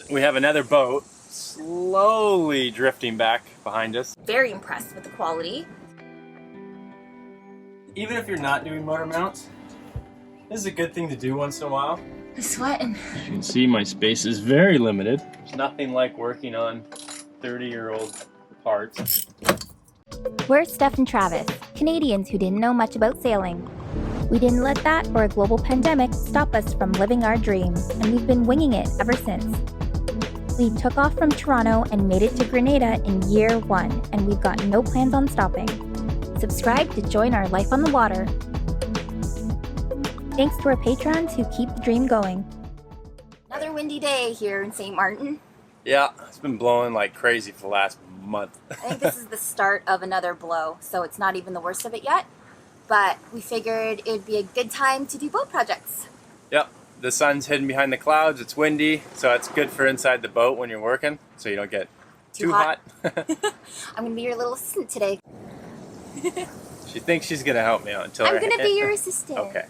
We have another boat slowly drifting back behind us. Very impressed with the quality. Even if you're not doing motor mounts, this is a good thing to do once in a while. I'm sweating. As you can see, my space is very limited. There's nothing like working on 30-year-old parts. We're Steph and Travis, Canadians who didn't know much about sailing. We didn't let that or a global pandemic stop us from living our dreams, and we've been winging it ever since. We took off from Toronto and made it to Grenada in year 1, and we've got no plans on stopping. Subscribe to join our life on the water. Thanks to our patrons who keep the dream going. Another windy day here in St. Martin. Yeah, it's been blowing like crazy for the last month. I think this is the start of another blow, so it's not even the worst of it yet. But we figured it'd be a good time to do boat projects. Yep, the sun's hidden behind the clouds, it's windy, so it's good for inside the boat when you're working, so you don't get too hot. I'm gonna be your little assistant today. She thinks she's gonna help me out until I'm gonna be your assistant. Okay.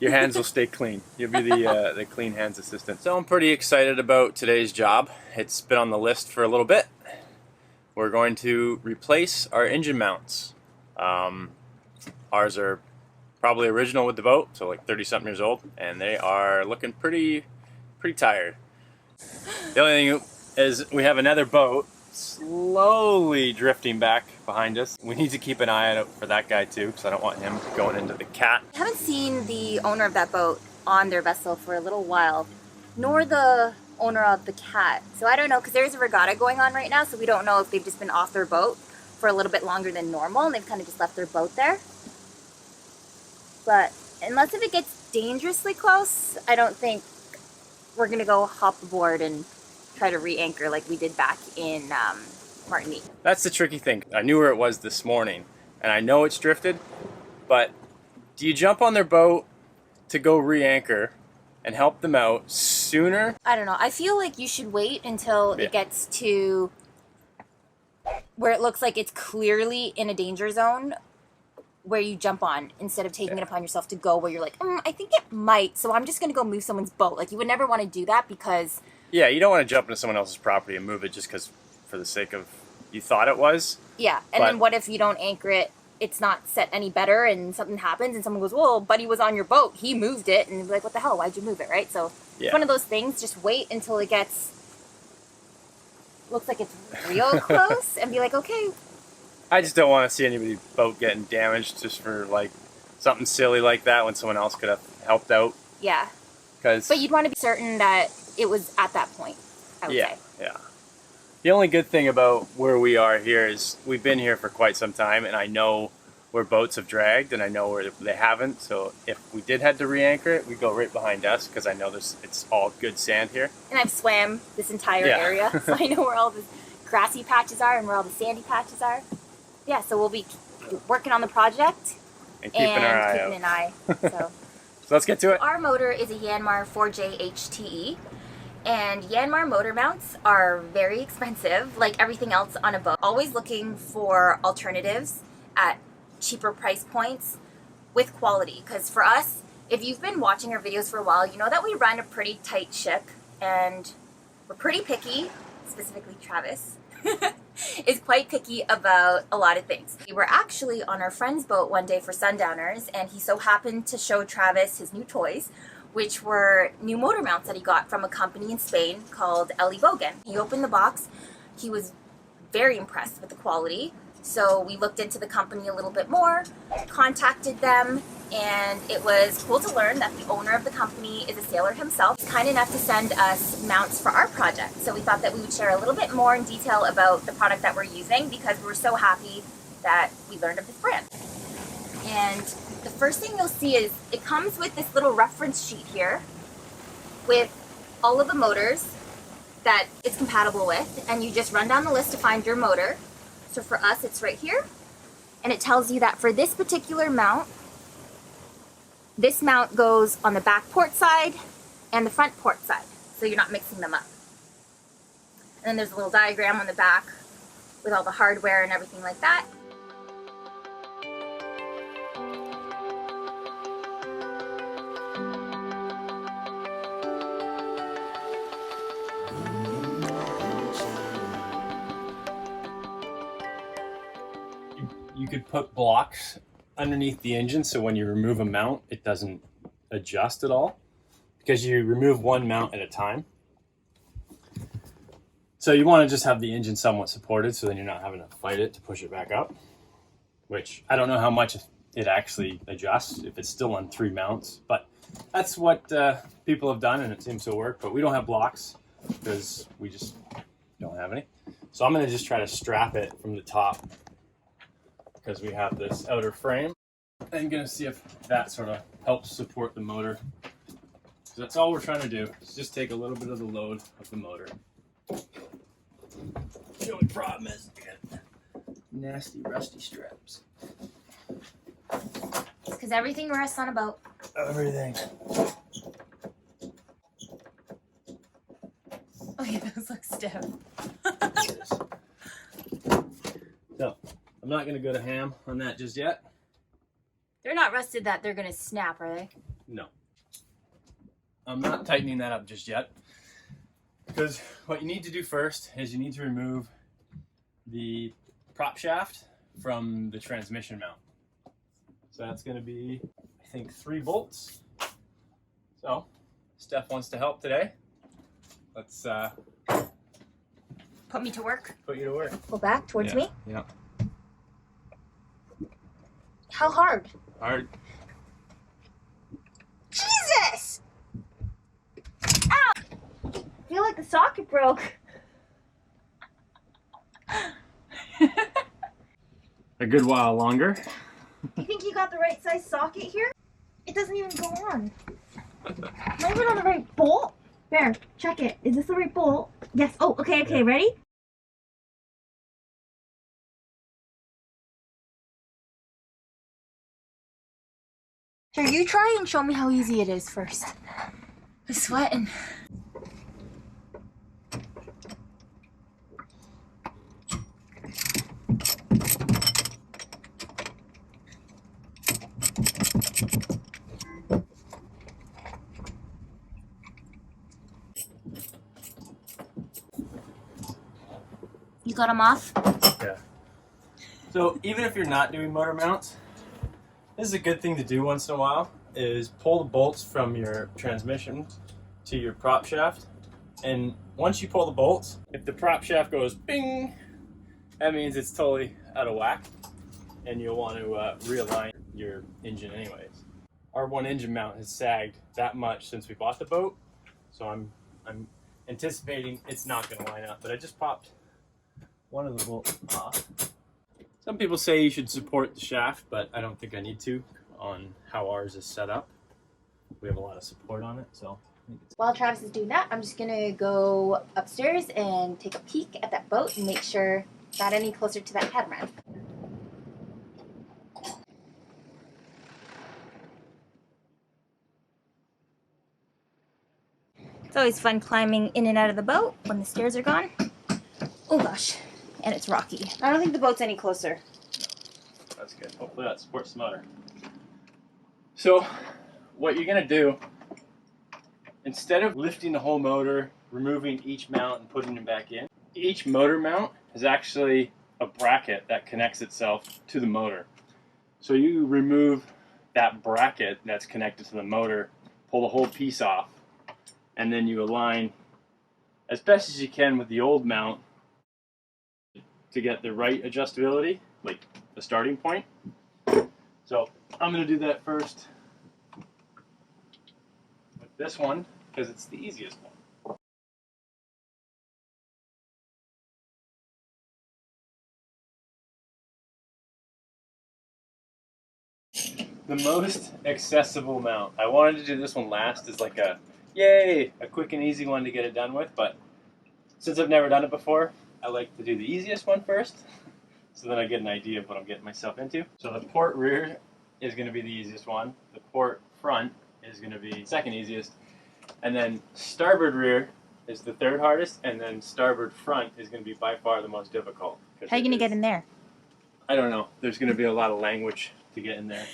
Your hands will stay clean. You'll be the clean hands assistant. So I'm pretty excited about today's job. It's been on the list for a little bit. We're going to replace our engine mounts. Ours are probably original with the boat, so like 30-something years old, and they are looking pretty tired. The only thing is we have another boat slowly drifting back behind us. We need to keep an eye out for that guy too, because I don't want him going into the cat. I haven't seen the owner of that boat on their vessel for a little while, nor the owner of the cat. So I don't know, because there's a regatta going on right now, so we don't know if they've just been off their boat for a little bit longer than normal, and they've kind of just left their boat there. But unless if it gets dangerously close, I don't think we're gonna go hop aboard and try to re-anchor like we did back in Martinique. That's the tricky thing. I knew where it was this morning, and I know it's drifted, but do you jump on their boat to go re-anchor and help them out sooner? I don't know. I feel like you should wait until it gets to where it looks like it's clearly in a danger zone where you jump on, instead of taking it upon yourself to go where you're like, I think it might, so I'm just going to go move someone's boat. Like, you would never want to do that because... Yeah, you don't want to jump into someone else's property and move it just because for the sake of you thought it was. Yeah, and then what if you don't anchor it, it's not set any better, and something happens, and someone goes, well, buddy was on your boat, he moved it, and you're like, what the hell, why'd you move it, right? So it's one of those things, just wait until it gets... looks like it's real close, and be like, okay. I just don't want to see anybody's boat getting damaged just for like something silly like that when someone else could have helped out. Yeah. But you'd want to be certain that it was at that point, I would say. Yeah. The only good thing about where we are here is we've been here for quite some time, and I know where boats have dragged, and I know where they haven't. So if we did have to re-anchor it, we'd go right behind us, because I know it's all good sand here. And I've swam this entire area, so I know where all the grassy patches are and where all the sandy patches are. Yeah, so we'll be working on the project and keeping an eye. So let's get to it. Our motor is a Yanmar 4J HTE, and Yanmar motor mounts are very expensive, like everything else on a boat. Always looking for alternatives at cheaper price points with quality, because for us, if you've been watching our videos for a while, you know that we run a pretty tight ship, and we're pretty picky, specifically Travis. is quite picky about a lot of things. We were actually on our friend's boat one day for sundowners, and he so happened to show Travis his new toys, which were new motor mounts that he got from a company in Spain called Ellebogen. He opened the box. He was very impressed with the quality, so we looked into the company a little bit more, contacted them, and it was cool to learn that the owner of the company is a sailor himself. He's kind enough to send us mounts for our project, so we thought that we would share a little bit more in detail about the product that we're using, because we were so happy that we learned of this brand. And the first thing you'll see is it comes with this little reference sheet here with all of the motors that it's compatible with, and you just run down the list to find your motor. So for us, it's right here, and it tells you that for this particular mount, this mount goes on the back port side and the front port side, so you're not mixing them up. And then there's a little diagram on the back with all the hardware and everything like that. You could put blocks underneath the engine so when you remove a mount, it doesn't adjust at all because you remove one mount at a time. So you want to just have the engine somewhat supported so then you're not having to fight it to push it back up, which I don't know how much it actually adjusts if it's still on 3 mounts, but that's what people have done and it seems to work. But we don't have blocks because we just don't have any. So I'm going to just try to strap it from the top because we have this outer frame. I'm going to see if that sort of helps support the motor. So that's all we're trying to do, is just take a little bit of the load of the motor. The only problem is I got nasty rusty straps. It's because everything rests on a boat. Everything. Oh yeah, those look stiff. So I'm not going to go to ham on that just yet. They're not rusted that they're going to snap, are they? No. I'm not tightening that up just yet. Because what you need to do first is you need to remove the prop shaft from the transmission mount. So that's going to be, I think, 3 bolts. So Steph wants to help today. Let's Put me to work. put you to work. Pull back towards me. Yeah. How hard? Hard. Jesus! Ow! I feel like the socket broke. A good while longer. You think you got the right size socket here? It doesn't even go on. Am I even on the right bolt? Bear, check it. Is this the right bolt? Yes. Oh, okay, Yeah. ready? Here, you try and show me how easy it is first. I'm sweating. You got them off? Yeah. So even if you're not doing motor mounts, this is a good thing to do once in a while, is pull the bolts from your transmission to your prop shaft. And once you pull the bolts, if the prop shaft goes bing, that means it's totally out of whack and you'll want to realign your engine anyways. Our one engine mount has sagged that much since we bought the boat, so I'm anticipating it's not going to line up, but I just popped one of the bolts off. Some people say you should support the shaft, but I don't think I need to on how ours is set up. We have a lot of support on it, so I think it's... While Travis is doing that, I'm just gonna go upstairs and take a peek at that boat and make sure it's not any closer to that catamaran. It's always fun climbing in and out of the boat when the stairs are gone. Oh gosh, and it's rocky. I don't think the boat's any closer. That's good. Hopefully that supports the motor. So what you're gonna do, instead of lifting the whole motor, removing each mount and putting it back in, each motor mount is actually a bracket that connects itself to the motor. So you remove that bracket that's connected to the motor, pull the whole piece off, and then you align as best as you can with the old mount to get the right adjustability, like the starting point. So I'm going to do that first with this one because it's the easiest one. The most accessible mount. I wanted to do this one last as like a quick and easy one to get it done with, but since I've never done it before, I like to do the easiest one first, so then I get an idea of what I'm getting myself into. So the port rear is going to be the easiest one, the port front is going to be the second easiest, and then starboard rear is the third hardest, and then starboard front is going to be by far the most difficult. How are you going to get in there? I don't know. There's going to be a lot of language to get in there.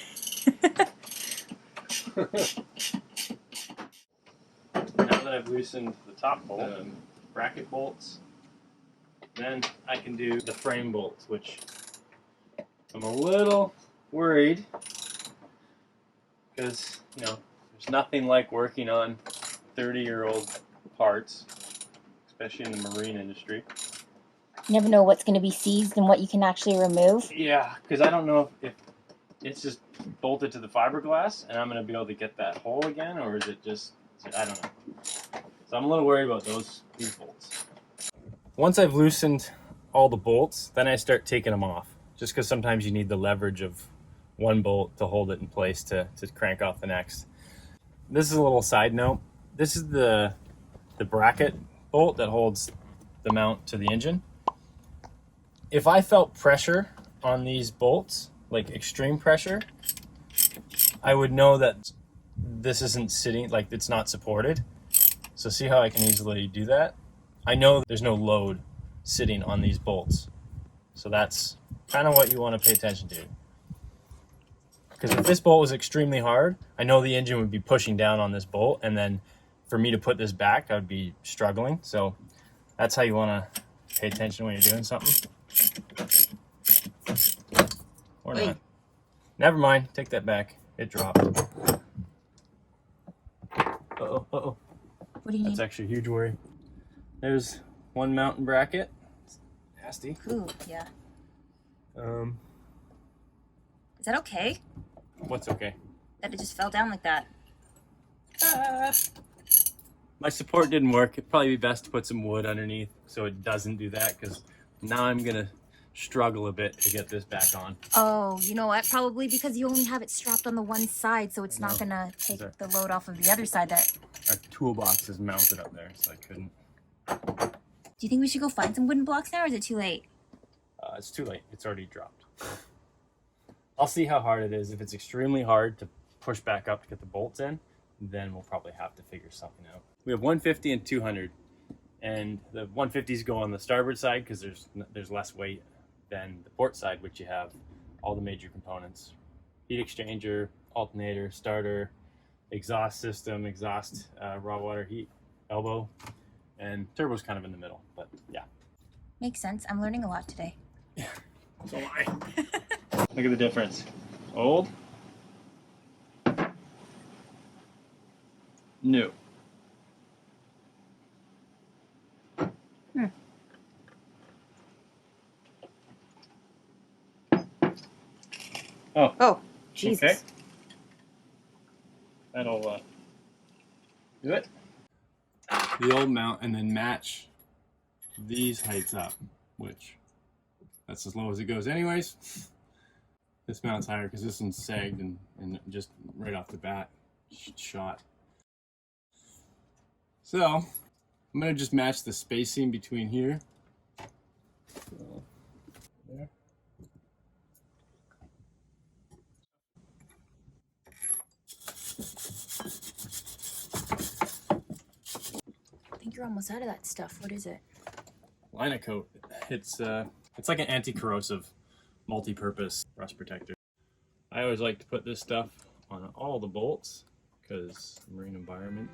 Now that I've loosened the top bolt, bracket bolts. Then I can do the frame bolts, which I'm a little worried because, you know, there's nothing like working on 30-year-old parts, especially in the marine industry. You never know what's going to be seized and what you can actually remove. Yeah, because I don't know if it's just bolted to the fiberglass and I'm going to be able to get that hole again, or is it just, I don't know. So I'm a little worried about these bolts. Once I've loosened all the bolts, then I start taking them off, just because sometimes you need the leverage of one bolt to hold it in place to crank off the next. This is a little side note. This is the bracket bolt that holds the mount to the engine. If I felt pressure on these bolts, like extreme pressure, I would know that this isn't sitting, like it's not supported. So see how I can easily do that? I know there's no load sitting on these bolts. So that's kind of what you want to pay attention to. Because if this bolt was extremely hard, I know the engine would be pushing down on this bolt, and then for me to put this back, I would be struggling. So that's how you want to pay attention when you're doing something. Or not. Never mind, take that back. It dropped. Uh-oh, uh-oh. What do you need? That's actually a huge worry. There's one mounting bracket. It's nasty. Ooh, yeah. Is that okay? What's okay? That it just fell down like that. My support didn't work. It'd probably be best to put some wood underneath so it doesn't do that, because now I'm gonna struggle a bit to get this back on. Oh, you know what? Probably because you only have it strapped on the one side, so it's not gonna take the load off of the other side. That our toolbox is mounted up there, so I couldn't. Do you think we should go find some wooden blocks now, or is it too late? It's too late. It's already dropped. I'll see how hard it is. If it's extremely hard to push back up to get the bolts in, then we'll probably have to figure something out. We have 150 and 200, and the 150s go on the starboard side because there's less weight than the port side, which you have all the major components: heat exchanger, alternator, starter, exhaust system, exhaust, raw water heat, elbow, and turbo's kind of in the middle. But yeah, Makes sense. I'm learning a lot today. yeah. So am I. Look at the difference. Old, new. Oh, Jesus. Okay. That'll do it. The old mount, and then match these heights up, which that's as low as it goes anyways. This mount's higher because this one's sagged and just right off the bat shot. So I'm gonna just match the spacing between here. So, there. I think you're almost out of that stuff. What is it? Liner coat. It's like an anti-corrosive, multi-purpose rust protector. I always like to put this stuff on all the bolts because marine environment.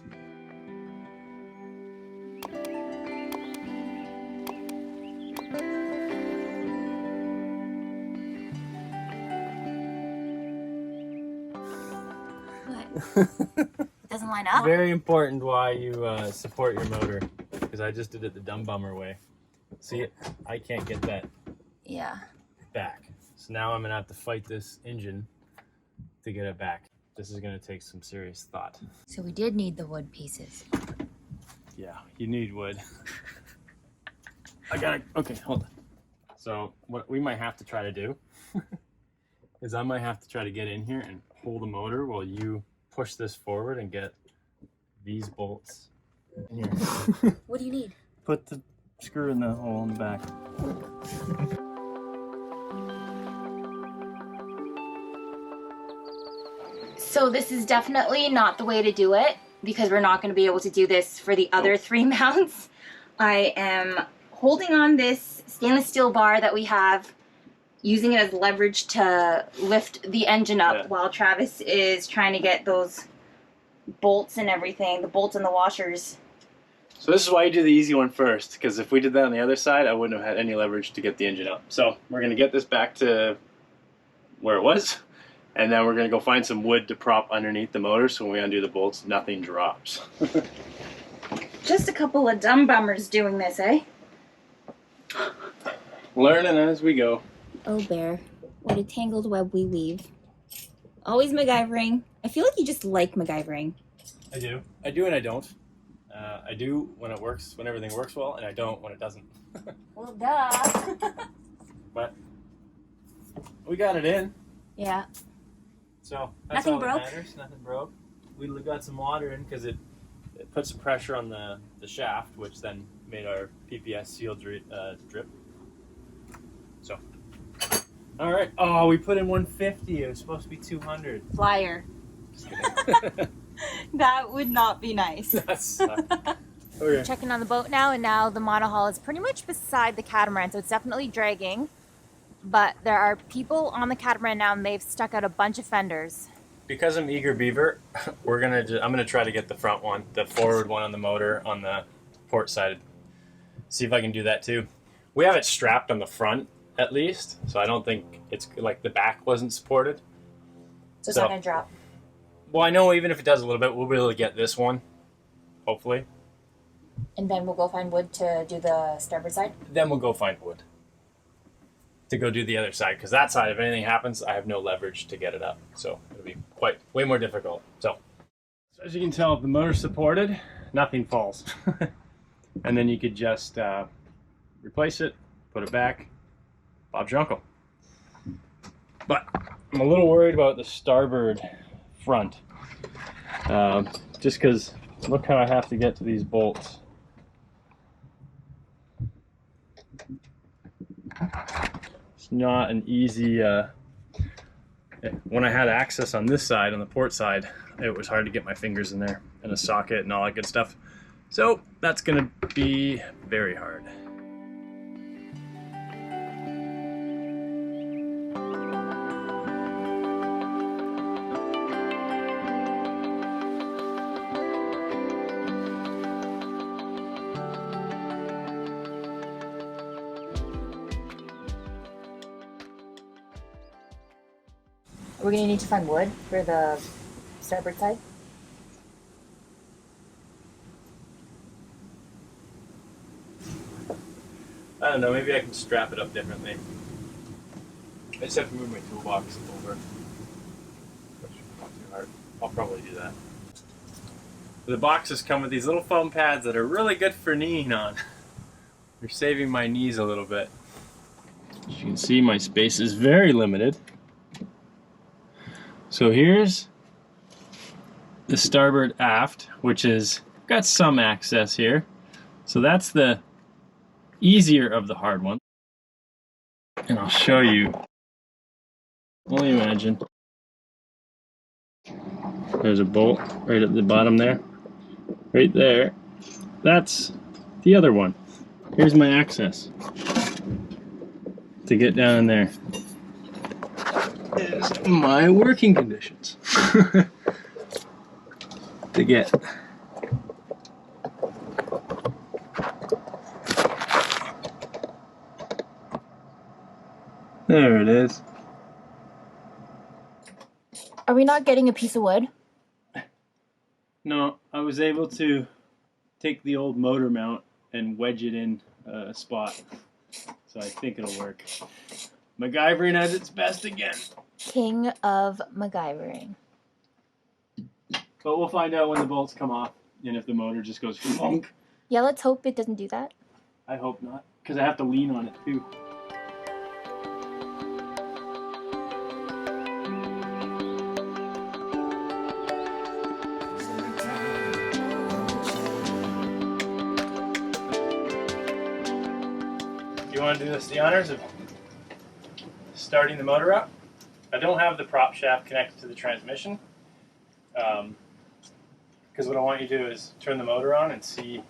What? It doesn't line up? Very important why you support your motor, because I just did it the dumb bummer way. See, I can't get that Yeah. back. So now I'm gonna have to fight this engine to get it back. This is gonna take some serious thought. So we did need the wood pieces. Yeah, you need wood. I gotta, okay, hold on. So what we might have to try to do is I might have to try to get in here and pull the motor while you push this forward and get these bolts in here. What do you need? Put the screw in the hole in the back. So this is definitely not the way to do it, because we're not going to be able to do this for the other three mounts. I am holding on this stainless steel bar that we have, using it as leverage to lift the engine up while Travis is trying to get those bolts and everything, the bolts and the washers So this is why you do the easy one first, because if we did that on the other side, I wouldn't have had any leverage to get the engine up. So we're going to get this back to where it was, and then we're going to go find some wood to prop underneath the motor so when we undo the bolts, nothing drops. Just a couple of dumb bummers doing this, eh? Learning as we go. Oh, Bear, what a tangled web we weave. Always MacGyvering. I feel like you just like MacGyvering. I do. I do and I don't. I do when it works, when everything works well, and I don't when it doesn't. Well, duh. But we got it in. Yeah. So that's Nothing all broke? that matters. Nothing broke. We got some water in because it put some pressure on the shaft, which then made our PPS seal drip. So, all right. Oh, we put in 150. It was supposed to be 200. Flyer. Just kidding. That would not be nice. That's okay. Checking on the boat now, and now the monohull is pretty much beside the catamaran, so it's definitely dragging. But there are people on the catamaran now, and they've stuck out a bunch of fenders. Because I'm eager beaver, I'm gonna try to get the front one, the forward one on the motor on the port side. See if I can do that too. We have it strapped on the front at least, so I don't think it's like the back wasn't supported. So it's not gonna drop. Well, I know even if it does a little bit, we'll be able to get this one, hopefully. And then we'll go find wood to do the starboard side? Then we'll go find wood to go do the other side, because that side, if anything happens, I have no leverage to get it up. So it'll be way more difficult. So as you can tell, if the motor's supported, nothing falls. And then you could just replace it, put it back, Bob's your uncle. But I'm a little worried about the starboard front. Just because look how I have to get to these bolts. It's not an easy, when I had access on this side, on the port side, it was hard to get my fingers in there and a socket and all that good stuff. So that's gonna be very hard. We're gonna need to find wood for the starboard side. I don't know, maybe I can strap it up differently. I just have to move my toolbox over. Which is not too hard. I'll probably do that. The boxes come with these little foam pads that are really good for kneeing on. They're saving my knees a little bit. As you can see, my space is very limited. So here's the starboard aft, which is got some access here. So that's the easier of the hard one. And I'll show you. Only imagine. There's a bolt right at the bottom there. Right there. That's the other one. Here's my access to get down in there. Is my working conditions to get. There it is. Are we not getting a piece of wood? No, I was able to take the old motor mount and wedge it in a spot. So I think it'll work. MacGyvering at its best again. King of MacGyvering. But we'll find out when the bolts come off and if the motor just goes funk. Yeah, let's hope it doesn't do that. I hope not, because I have to lean on it too. You want to do this the honors of starting the motor up? I don't have the prop shaft connected to the transmission, because what I want you to do is turn the motor on and see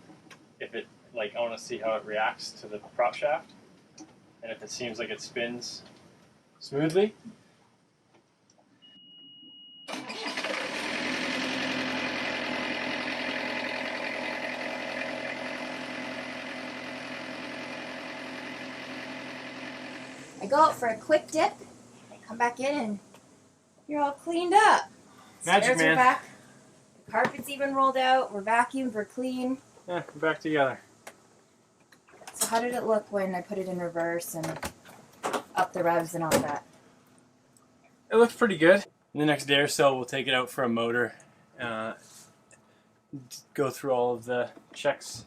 if it, I want to see how it reacts to the prop shaft, and if it seems like it spins smoothly. If I go out for a quick dip, I come back in and you're all cleaned up. Magic, Stairs are man. back. The carpet's even rolled out. We're vacuumed. We're clean. Yeah, we're back together. So how did it look when I put it in reverse and up the revs and all that? It looks pretty good. In the next day or so, we'll take it out for a motor. Go through all of the checks.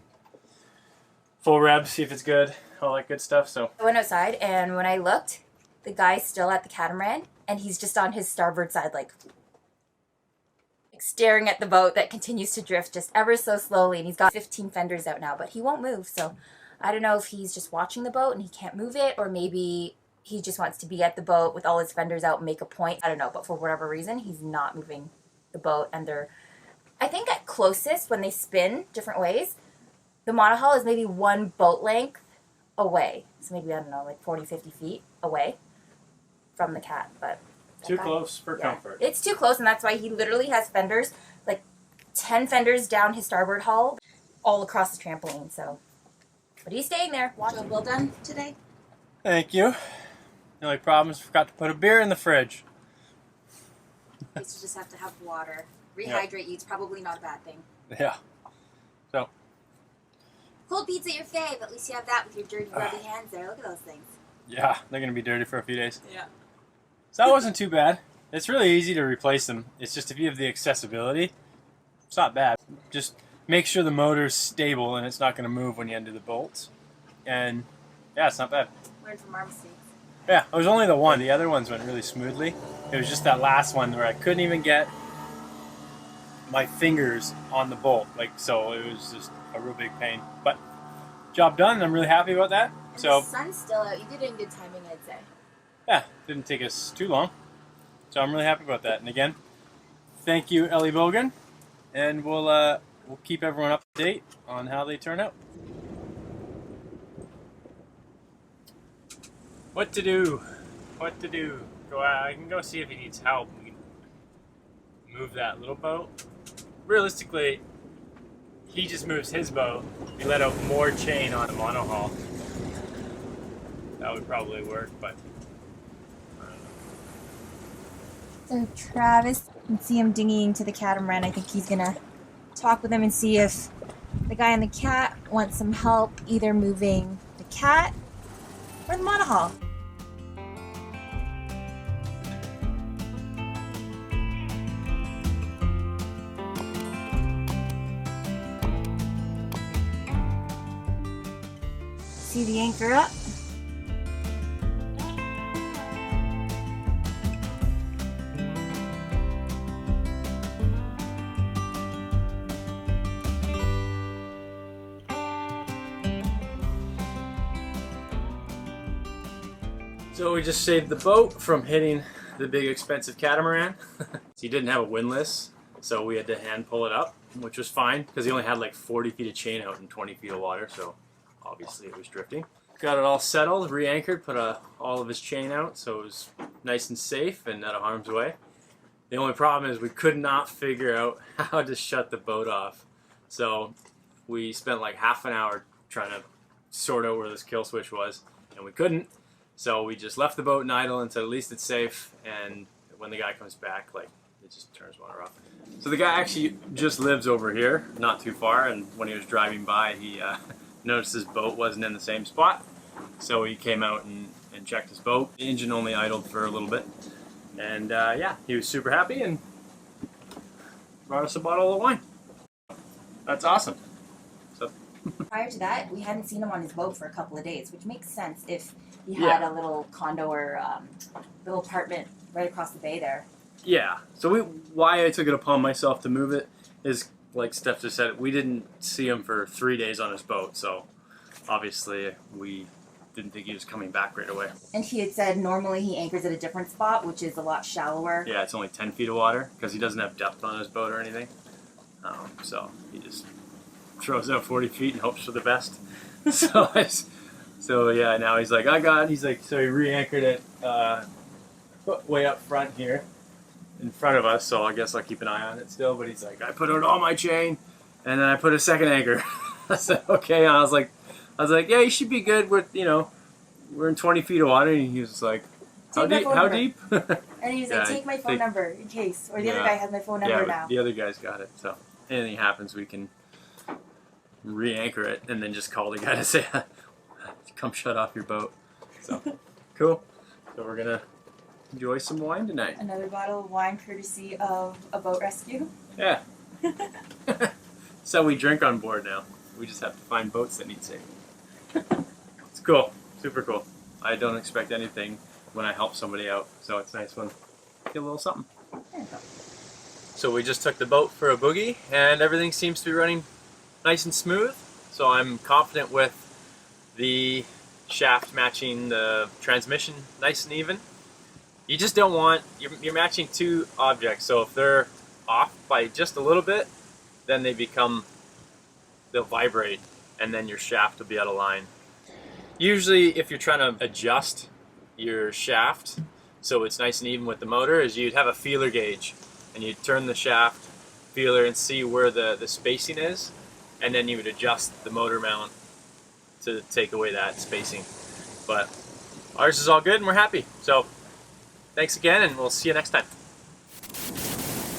Full rev, see if it's good, all that good stuff. So I went outside, and when I looked, the guy's still at the catamaran, and he's just on his starboard side, like staring at the boat that continues to drift just ever so slowly. And he's got 15 fenders out now, but he won't move. So I don't know if he's just watching the boat and he can't move it, or maybe he just wants to be at the boat with all his fenders out and make a point. I don't know, but for whatever reason, he's not moving the boat. And they're, I think at closest, when they spin different ways, the monohull is maybe one boat length away. So maybe, I don't know, like 40, 50 feet away from the cat. But too close for comfort. It's too close, and that's why he literally has fenders, like 10 fenders down his starboard hull, all across the trampoline. So, but he's staying there. Job well done today. Thank you. The only problem is I forgot to put a beer in the fridge. You just have to have water. Rehydrate you. It's probably not a bad thing. Yeah. So. Cold pizza your fave. At least you have that with your dirty, grubby hands there. Look at those things. Yeah, they're going to be dirty for a few days. Yeah. So that wasn't too bad. It's really easy to replace them. It's just if you have the accessibility, it's not bad. Just make sure the motor's stable and it's not going to move when you undo the bolts. And yeah, it's not bad. Learn from our mistakes. Yeah, it was only the one. The other ones went really smoothly. It was just that last one where I couldn't even get my fingers on the bolt. Like, so it was just a real big pain. But job done. I'm really happy about that. And so the sun's still out. You did it in good timing, I'd say. yeah, didn't take us too long. So I'm really happy about that. And again, thank you, Ellebogen. And we'll keep everyone up to date on how they turn out. What to do? What to do? Go out. I can go see if he needs help. We can move that little boat. Realistically, he just moves his boat. We let out more chain on the monohull. That would probably work, but I don't know. So Travis, you can see him dinghying to the catamaran. I think he's gonna talk with him and see if the guy on the cat wants some help either moving the cat or the monohull. See the anchor up? So we just saved the boat from hitting the big expensive catamaran. He didn't have a windlass, so we had to hand pull it up, which was fine because he only had like 40 feet of chain out and 20 feet of water, so obviously it was drifting. Got it all settled, re-anchored, put all of his chain out, so it was nice and safe and out of harm's way. The only problem is we could not figure out how to shut the boat off. So we spent like half an hour trying to sort out where this kill switch was, and we couldn't. So we just left the boat in idle and said at least it's safe, and when the guy comes back, like, it just turns water off. So the guy actually just lives over here, not too far, and when he was driving by, he noticed his boat wasn't in the same spot. So he came out and checked his boat. The engine only idled for a little bit. And yeah, he was super happy and brought us a bottle of wine. That's awesome. So. Prior to that, we hadn't seen him on his boat for a couple of days, which makes sense if he had a little condo or little apartment right across the bay there. Yeah. So why I took it upon myself to move it is, like Steph just said, we didn't see him for 3 days on his boat, so obviously we didn't think he was coming back right away. And he had said normally he anchors at a different spot, which is a lot shallower. Yeah, it's only 10 feet of water because he doesn't have depth on his boat or anything. So he just throws out 40 feet and hopes for the best. So yeah, now he's like, so he re-anchored it way up front here in front of us, so I guess I'll keep an eye on it still, but he's like, I put out all my chain and then I put a second anchor. I said, okay, and I was like, yeah, you should be good with, we're in 20 feet of water, and he was like, how Take my deep? phone How number. deep? And he's like, take my phone number in case. Or the other Yeah. guy has my phone number Yeah, now. the other guy's got it. So anything happens, we can re-anchor it and then just call the guy to say, come shut off your boat. So cool. So we're gonna enjoy some wine tonight. Another bottle of wine courtesy of a boat rescue. Yeah. So we drink on board now. We just have to find boats that need saving. It's cool. Super cool. I don't expect anything when I help somebody out, so it's nice when I get a little something. There you go. So we just took the boat for a boogie, and everything seems to be running nice and smooth. So I'm confident with the shaft matching the transmission nice and even. You just don't want, you're matching two objects, so if they're off by just a little bit, then they'll vibrate, and then your shaft will be out of line. Usually if you're trying to adjust your shaft so it's nice and even with the motor, is you'd have a feeler gauge, and you'd turn the shaft feeler and see where the spacing is, and then you would adjust the motor mount to take away that spacing. But ours is all good and we're happy. So thanks again, and we'll see you next time.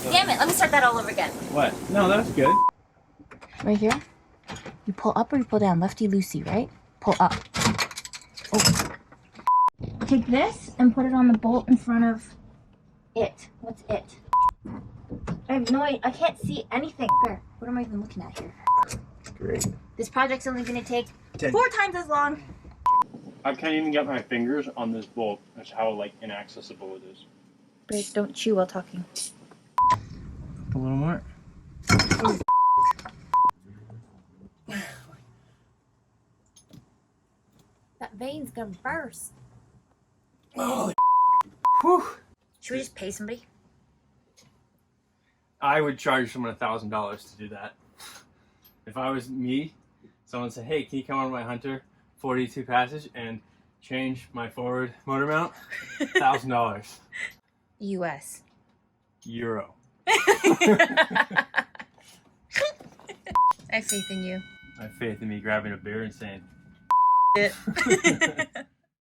Damn it, let me start that all over again. What? No, that's good. Right here, you pull up or you pull down, lefty loosey, right? Pull up. Oh. Take this and put it on the bolt in front of it. What's it? I have no idea. I can't see anything. Where? What am I even looking at here? Great. This project's only going to take 10. 4 times as long. I can't even get my fingers on this bolt. That's how inaccessible it is. But don't chew while talking. A little more. That vein's gonna burst. Holy whew. Should we just pay somebody? I would charge someone $1,000 to do that. If I was me, someone said, hey, can you come on my Hunter 42 passage and change my forward motor mount? $1,000. US. Euro. I have faith in you. I have faith in me grabbing a beer and saying, It.